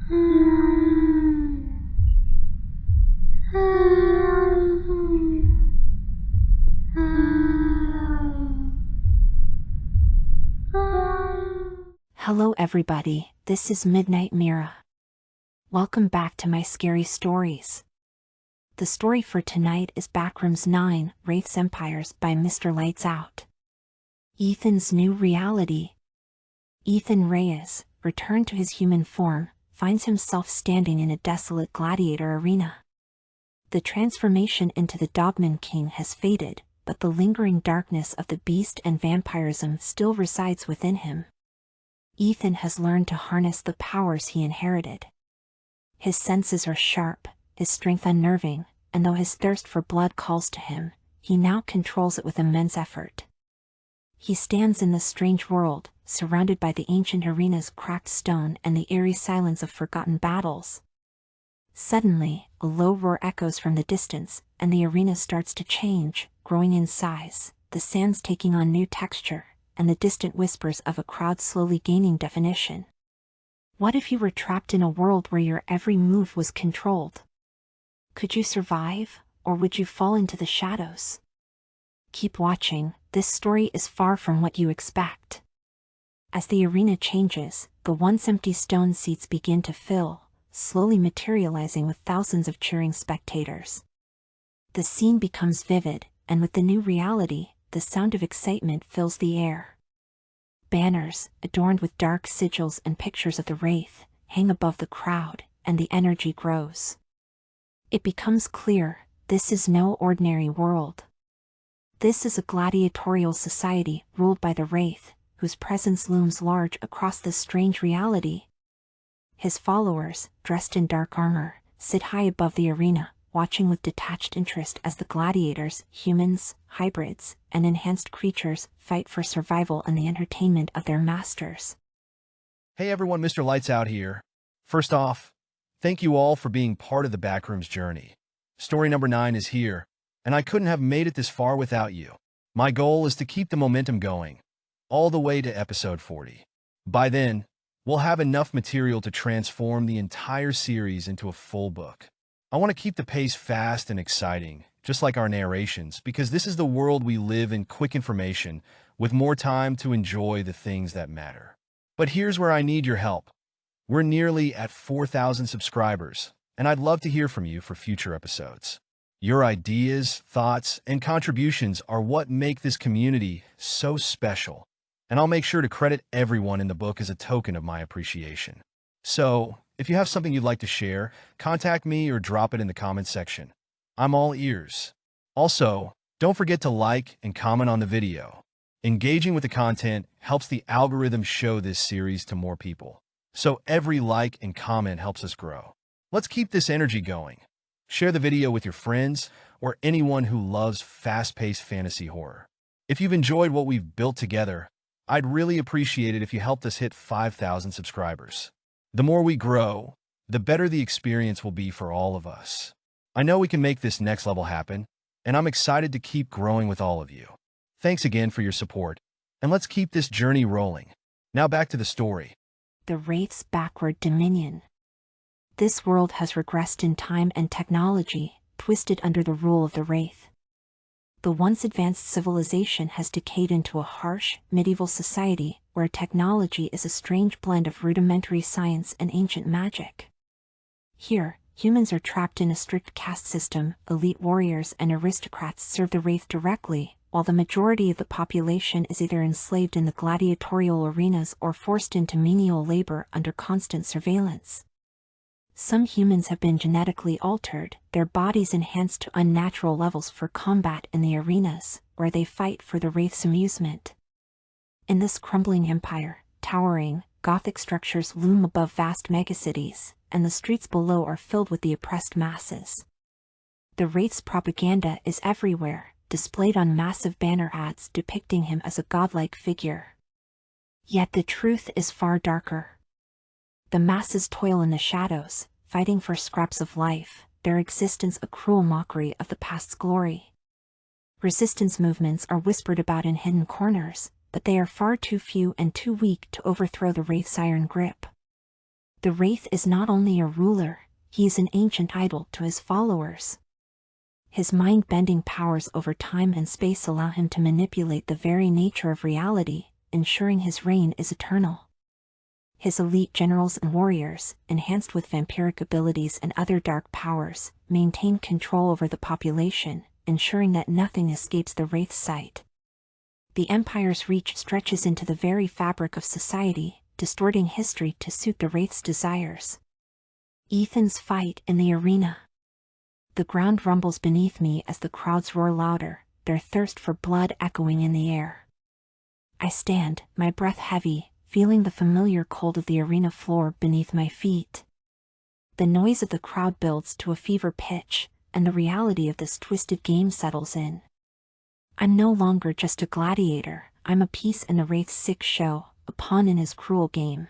Hello everybody, this is Midnight Mira. Welcome back to my scary stories. The story for tonight is Backrooms 9, Wraith's Empires by Mr. Lights Out. Ethan's new reality. Ethan Reyes, returned to his human form, finds himself standing in a desolate gladiator arena. The transformation into the Dogman King has faded, but the lingering darkness of the beast and vampirism still resides within him. Ethan has learned to harness the powers he inherited. His senses are sharp, his strength unnerving, and though his thirst for blood calls to him, he now controls it with immense effort. He stands in this strange world, surrounded by the ancient arena's cracked stone and the eerie silence of forgotten battles. Suddenly, a low roar echoes from the distance, and the arena starts to change, growing in size, the sands taking on new texture, and the distant whispers of a crowd slowly gaining definition. What if you were trapped in a world where your every move was controlled? Could you survive, or would you fall into the shadows? Keep watching, this story is far from what you expect. As the arena changes, the once empty stone seats begin to fill, slowly materializing with thousands of cheering spectators. The scene becomes vivid, and with the new reality, the sound of excitement fills the air. Banners, adorned with dark sigils and pictures of the Wraith, hang above the crowd, and the energy grows. It becomes clear, this is no ordinary world. This is a gladiatorial society ruled by the Wraith, whose presence looms large across this strange reality. His followers, dressed in dark armor, sit high above the arena, watching with detached interest as the gladiators, humans, hybrids, and enhanced creatures fight for survival and the entertainment of their masters. Hey everyone, Mr. Lights Out here. First off, thank you all for being part of the Backrooms journey. Story number 9 is here, and I couldn't have made it this far without you. My goal is to keep the momentum going, all the way to episode 40. By then, we'll have enough material to transform the entire series into a full book. I want to keep the pace fast and exciting, just like our narrations, because this is the world we live in: quick information, with more time to enjoy the things that matter. But here's where I need your help. We're nearly at 4,000 subscribers, and I'd love to hear from you for future episodes. Your ideas, thoughts, and contributions are what make this community so special, and I'll make sure to credit everyone in the book as a token of my appreciation. So, if you have something you'd like to share, contact me or drop it in the comments section. I'm all ears. Also, don't forget to like and comment on the video. Engaging with the content helps the algorithm show this series to more people. So every like and comment helps us grow. Let's keep this energy going. Share the video with your friends or anyone who loves fast-paced fantasy horror. If you've enjoyed what we've built together, I'd really appreciate it if you helped us hit 5,000 subscribers. The more we grow, the better the experience will be for all of us. I know we can make this next level happen, and I'm excited to keep growing with all of you. Thanks again for your support, and let's keep this journey rolling. Now back to the story. The Wraith's backward dominion. This world has regressed in time and technology, twisted under the rule of the Wraith. The once advanced civilization has decayed into a harsh, medieval society where technology is a strange blend of rudimentary science and ancient magic. Here, humans are trapped in a strict caste system. Elite warriors and aristocrats serve the Wraith directly, while the majority of the population is either enslaved in the gladiatorial arenas or forced into menial labor under constant surveillance. Some humans have been genetically altered, their bodies enhanced to unnatural levels for combat in the arenas, where they fight for the Wraith's amusement. In this crumbling empire, towering, Gothic structures loom above vast megacities, and the streets below are filled with the oppressed masses. The Wraith's propaganda is everywhere, displayed on massive banner ads depicting him as a godlike figure. Yet the truth is far darker. The masses toil in the shadows, fighting for scraps of life, their existence a cruel mockery of the past's glory. Resistance movements are whispered about in hidden corners, but they are far too few and too weak to overthrow the Wraith's iron grip. The Wraith is not only a ruler, he is an ancient idol to his followers. His mind-bending powers over time and space allow him to manipulate the very nature of reality, ensuring his reign is eternal. His elite generals and warriors, enhanced with vampiric abilities and other dark powers, maintain control over the population, ensuring that nothing escapes the Wraith's sight. The Empire's reach stretches into the very fabric of society, distorting history to suit the Wraith's desires. Ethan's fight in the arena. The ground rumbles beneath me as the crowds roar louder, their thirst for blood echoing in the air. I stand, my breath heavy, feeling the familiar cold of the arena floor beneath my feet. The noise of the crowd builds to a fever pitch, and the reality of this twisted game settles in. I'm no longer just a gladiator, I'm a piece in the Wraith's sick show, a pawn in his cruel game.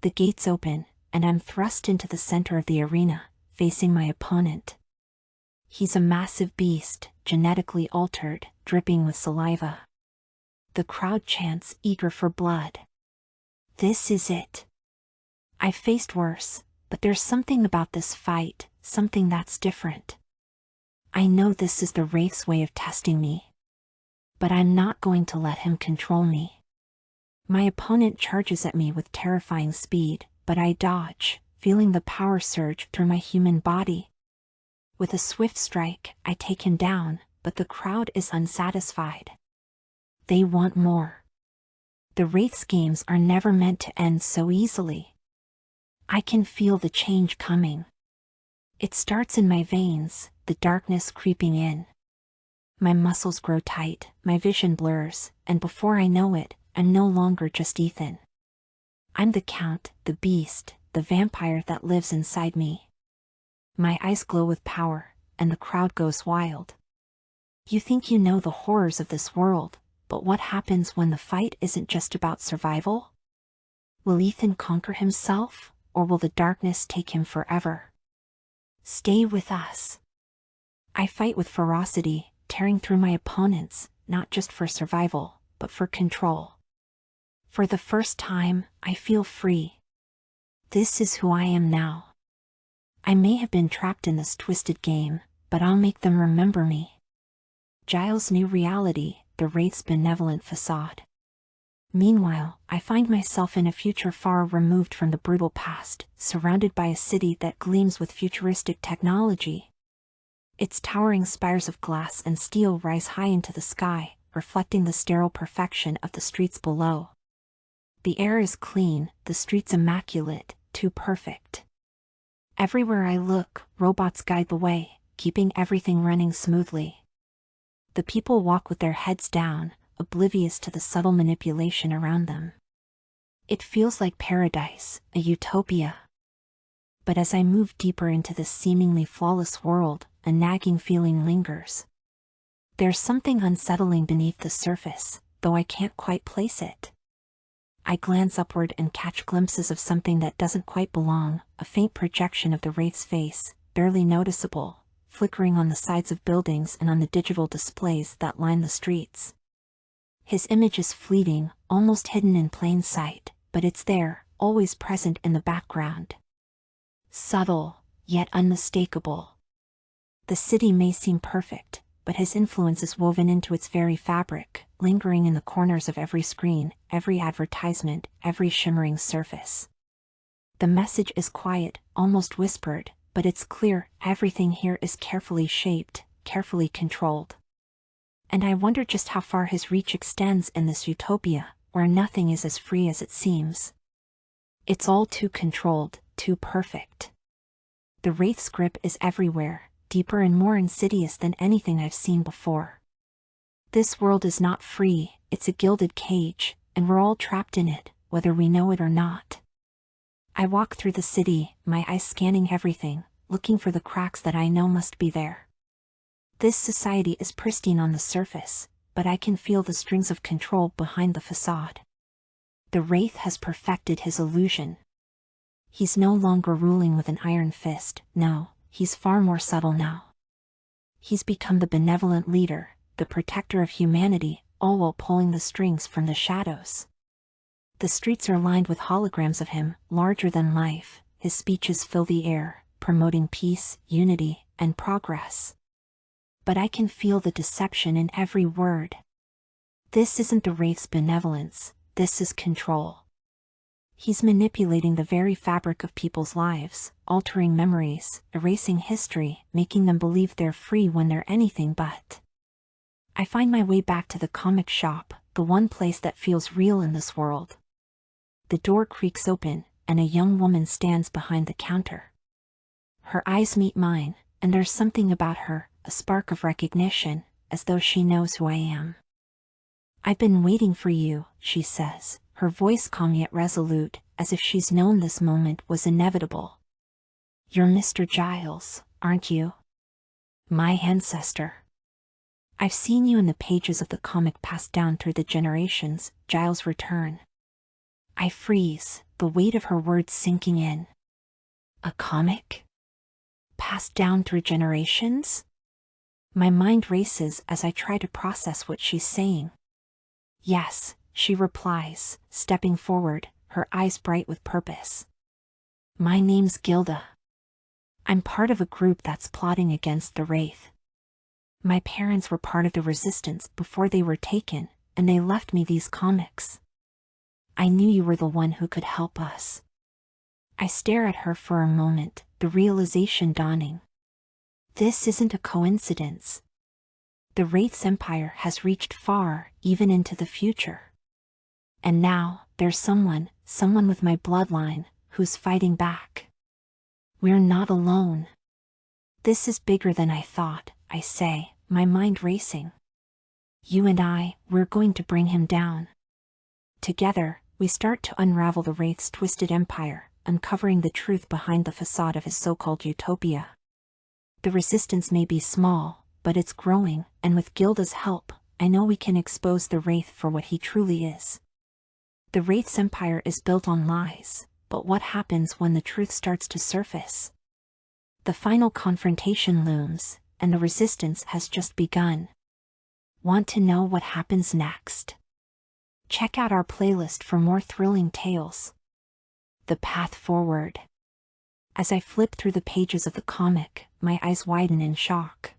The gates open, and I'm thrust into the center of the arena, facing my opponent. He's a massive beast, genetically altered, dripping with saliva. The crowd chants, eager for blood. This is it. I've faced worse, but there's something about this fight, something that's different. I know this is the Wraith's way of testing me. But I'm not going to let him control me. My opponent charges at me with terrifying speed, but I dodge, feeling the power surge through my human body. With a swift strike, I take him down, but the crowd is unsatisfied. They want more. The Wraith's games are never meant to end so easily. I can feel the change coming. It starts in my veins, the darkness creeping in. My muscles grow tight, my vision blurs, and before I know it, I'm no longer just Ethan. I'm the Count, the beast, the vampire that lives inside me. My eyes glow with power, and the crowd goes wild. You think you know the horrors of this world, but what happens when the fight isn't just about survival? Will Ethan conquer himself, or will the darkness take him forever? Stay with us. I fight with ferocity, tearing through my opponents, not just for survival, but for control. For the first time, I feel free. This is who I am now. I may have been trapped in this twisted game, but I'll make them remember me. Giles' new reality, the Wraith's benevolent facade. Meanwhile, I find myself in a future far removed from the brutal past, surrounded by a city that gleams with futuristic technology. Its towering spires of glass and steel rise high into the sky, reflecting the sterile perfection of the streets below. The air is clean, the streets immaculate, too perfect. Everywhere I look, robots guide the way, keeping everything running smoothly. The people walk with their heads down, oblivious to the subtle manipulation around them. It feels like paradise, a utopia. But as I move deeper into this seemingly flawless world, a nagging feeling lingers. There's something unsettling beneath the surface, though I can't quite place it. I glance upward and catch glimpses of something that doesn't quite belong, a faint projection of the Wraith's face, barely noticeable, flickering on the sides of buildings and on the digital displays that line the streets. His image is fleeting, almost hidden in plain sight, but it's there, always present in the background. Subtle, yet unmistakable. The city may seem perfect, but his influence is woven into its very fabric, lingering in the corners of every screen, every advertisement, every shimmering surface. The message is quiet, almost whispered, but it's clear, everything here is carefully shaped, carefully controlled. And I wonder just how far his reach extends in this utopia, where nothing is as free as it seems. It's all too controlled, too perfect. The Wraith's grip is everywhere, deeper and more insidious than anything I've seen before. This world is not free, it's a gilded cage, and we're all trapped in it, whether we know it or not. I walk through the city, my eyes scanning everything, looking for the cracks that I know must be there. This society is pristine on the surface, but I can feel the strings of control behind the facade. The Wraith has perfected his illusion. He's no longer ruling with an iron fist, no, he's far more subtle now. He's become the benevolent leader, the protector of humanity, all while pulling the strings from the shadows. The streets are lined with holograms of him, larger than life. His speeches fill the air, promoting peace, unity, and progress. But I can feel the deception in every word. This isn't the Wraith's benevolence, this is control. He's manipulating the very fabric of people's lives, altering memories, erasing history, making them believe they're free when they're anything but. I find my way back to the comic shop, the one place that feels real in this world. The door creaks open, and a young woman stands behind the counter. Her eyes meet mine, and there's something about her, a spark of recognition, as though she knows who I am. "I've been waiting for you," she says, her voice calm yet resolute, as if she's known this moment was inevitable. "You're Mr. Giles, aren't you? My ancestor. I've seen you in the pages of the comic passed down through the generations, Giles' return." I freeze, the weight of her words sinking in. A comic? Passed down through generations? My mind races as I try to process what she's saying. "Yes," she replies, stepping forward, her eyes bright with purpose. "My name's Gilda. I'm part of a group that's plotting against the Wraith. My parents were part of the resistance before they were taken, and they left me these comics. I knew you were the one who could help us." I stare at her for a moment, the realization dawning. This isn't a coincidence. The Wraith's empire has reached far, even into the future. And now, there's someone with my bloodline, who's fighting back. We're not alone. This is bigger than I thought, I say, my mind racing. You and I, we're going to bring him down. Together, we start to unravel the Wraith's twisted empire, uncovering the truth behind the facade of his so-called utopia. The resistance may be small, but it's growing, and with Gilda's help, I know we can expose the Wraith for what he truly is. The Wraith's empire is built on lies, but what happens when the truth starts to surface? The final confrontation looms, and the resistance has just begun. Want to know what happens next? Check out our playlist for more thrilling tales. The Path Forward. As I flip through the pages of the comic, my eyes widen in shock.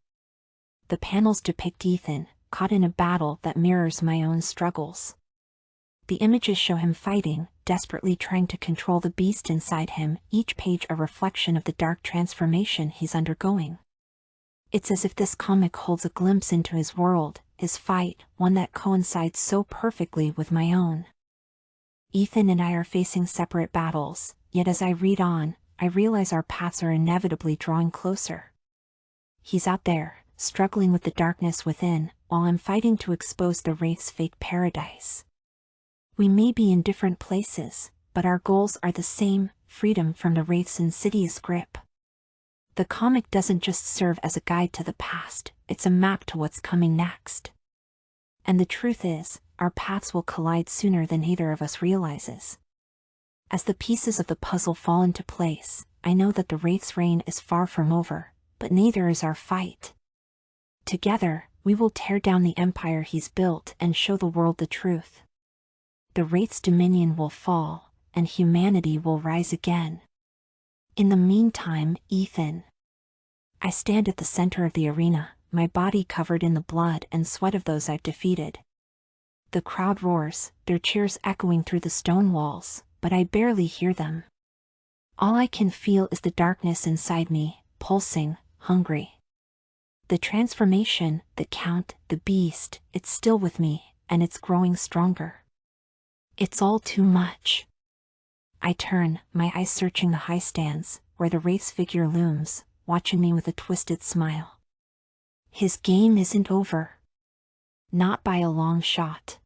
The panels depict Ethan, caught in a battle that mirrors my own struggles. The images show him fighting, desperately trying to control the beast inside him, each page a reflection of the dark transformation he's undergoing. It's as if this comic holds a glimpse into his world, his fight, one that coincides so perfectly with my own. Ethan and I are facing separate battles, yet as I read on, I realize our paths are inevitably drawing closer. He's out there, struggling with the darkness within, while I'm fighting to expose the Wraith's fake paradise. We may be in different places, but our goals are the same: freedom from the Wraith's insidious grip. The comic doesn't just serve as a guide to the past, it's a map to what's coming next. And the truth is, our paths will collide sooner than either of us realizes. As the pieces of the puzzle fall into place, I know that the Wraith's reign is far from over, but neither is our fight. Together, we will tear down the empire he's built and show the world the truth. The Wraith's dominion will fall, and humanity will rise again. In the meantime, Ethan. I stand at the center of the arena, my body covered in the blood and sweat of those I've defeated. The crowd roars, their cheers echoing through the stone walls, but I barely hear them. All I can feel is the darkness inside me, pulsing, hungry. The transformation, the count, the beast, it's still with me, and it's growing stronger. It's all too much. I turn, my eyes searching the high stands, where the Wraith's figure looms, watching me with a twisted smile. His game isn't over. Not by a long shot.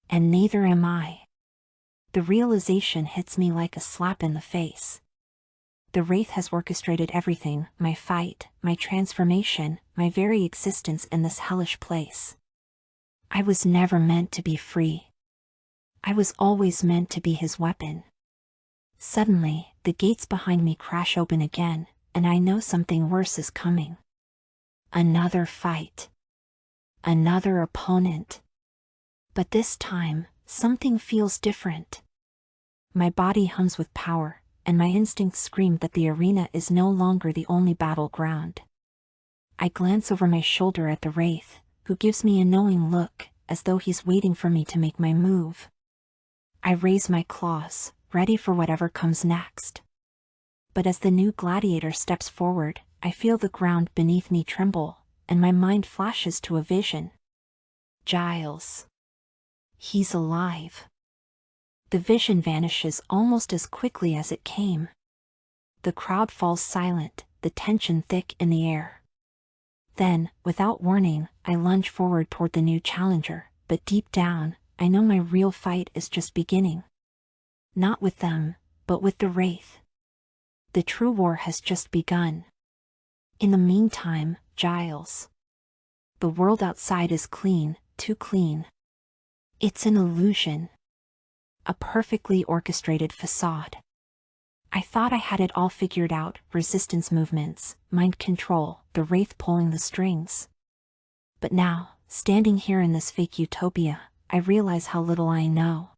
And neither am I. The realization hits me like a slap in the face. The Wraith has orchestrated everything: my fight, my transformation, my very existence in this hellish place. I was never meant to be free. I was always meant to be his weapon. Suddenly, the gates behind me crash open again, and I know something worse is coming. Another fight. Another opponent. But this time, Something feels different. My body hums with power, and my instincts scream that the arena is no longer the only battleground. I glance over my shoulder at the Wraith, who gives me a knowing look, as though he's waiting for me to make my move. I raise my claws, ready for whatever comes next. But as the new gladiator steps forward, I feel the ground beneath me tremble, and my mind flashes to a vision. Giles. He's alive. The vision vanishes almost as quickly as it came. The crowd falls silent, the tension thick in the air. Then, without warning, I lunge forward toward the new challenger, but deep down, I know my real fight is just beginning. Not with them, but with the Wraith. The true war has just begun. In the meantime, Giles. The world outside is clean, too clean. It's an illusion. A perfectly orchestrated facade. I thought I had it all figured out, resistance movements, mind control, the Wraith pulling the strings. But now, standing here in this fake utopia, I realize how little I know.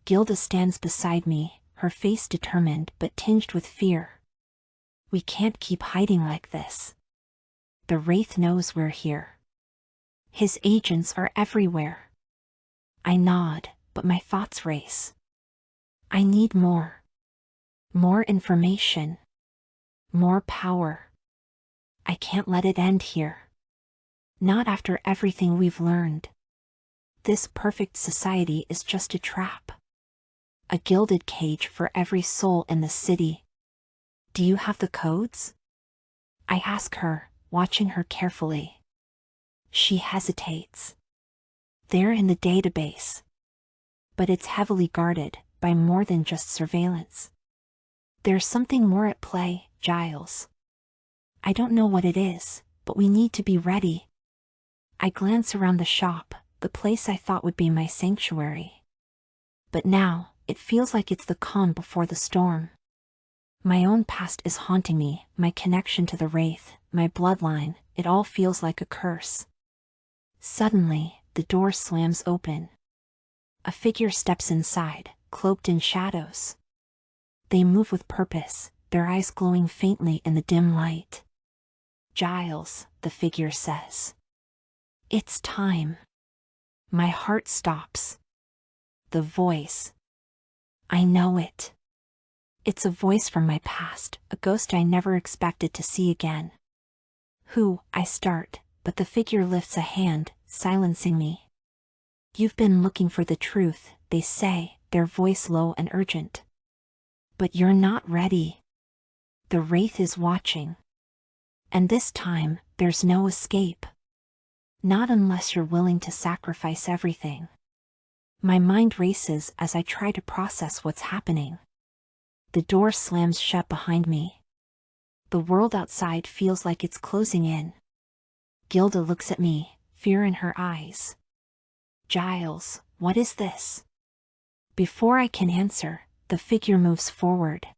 Gilda stands beside me, her face determined but tinged with fear. We can't keep hiding like this. The Wraith knows we're here. His agents are everywhere. I nod, but my thoughts race. I need more. More information. More power. I can't let it end here. Not after everything we've learned. This perfect society is just a trap. A gilded cage for every soul in the city. Do you have the codes? I ask her, watching her carefully. She hesitates. They're in the database. But it's heavily guarded, by more than just surveillance. There's something more at play, Giles. I don't know what it is, but we need to be ready. I glance around the shop, the place I thought would be my sanctuary. But now, it feels like it's the calm before the storm. My own past is haunting me, my connection to the Wraith, my bloodline, it all feels like a curse. Suddenly, the door slams open. A figure steps inside, cloaked in shadows. They move with purpose, their eyes glowing faintly in the dim light. Giles, the figure says. It's time. My heart stops. The voice. I know it. It's a voice from my past, a ghost I never expected to see again. Who, I start, but the figure lifts a hand, silencing me. You've been looking for the truth, they say, their voice low and urgent. But you're not ready. The Wraith is watching. And this time, there's no escape. Not unless you're willing to sacrifice everything. My mind races as I try to process what's happening. The door slams shut behind me. The world outside feels like it's closing in. Gilda looks at me, fear in her eyes. Giles, what is this? Before I can answer, the figure moves forward.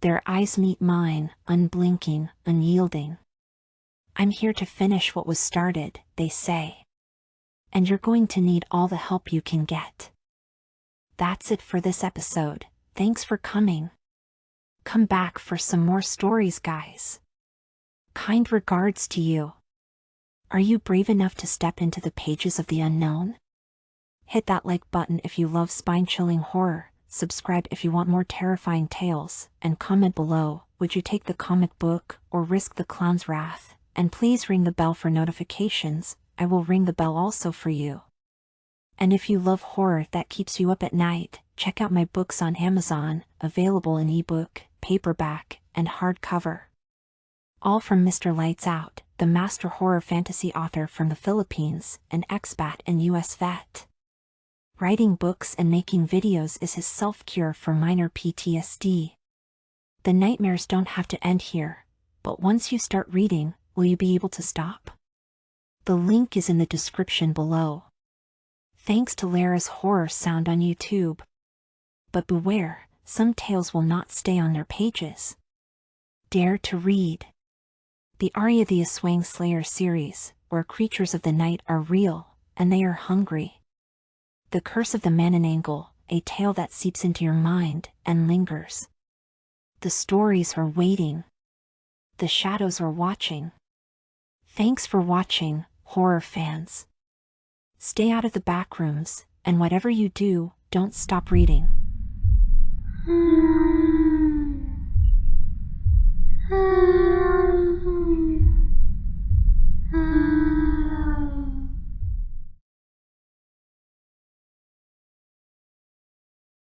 Their eyes meet mine, unblinking, unyielding. I'm here to finish what was started, they say. And you're going to need all the help you can get. That's it for this episode. Thanks for coming. Come back for some more stories, guys. Kind regards to you. Are you brave enough to step into the pages of the unknown? Hit that like button if you love spine-chilling horror, subscribe if you want more terrifying tales, and comment below, would you take the comic book or risk the clown's wrath? And please ring the bell for notifications, I will ring the bell also for you. And if you love horror that keeps you up at night, check out my books on Amazon, available in ebook, paperback, and hardcover. All from Mr. Lights Out, the master horror fantasy author from the Philippines, an expat and US vet. Writing books and making videos is his self-cure for minor PTSD. The nightmares don't have to end here, but once you start reading, will you be able to stop? The link is in the description below. Thanks to Lara's horror sound on YouTube. But beware, some tales will not stay on their pages. Dare to read. The Arya the Aswang Slayer series, where creatures of the night are real, and they are hungry. The Curse of the Man in Angle, a tale that seeps into your mind and lingers. The stories are waiting. The shadows are watching. Thanks for watching, horror fans. Stay out of the backrooms, and whatever you do, don't stop reading.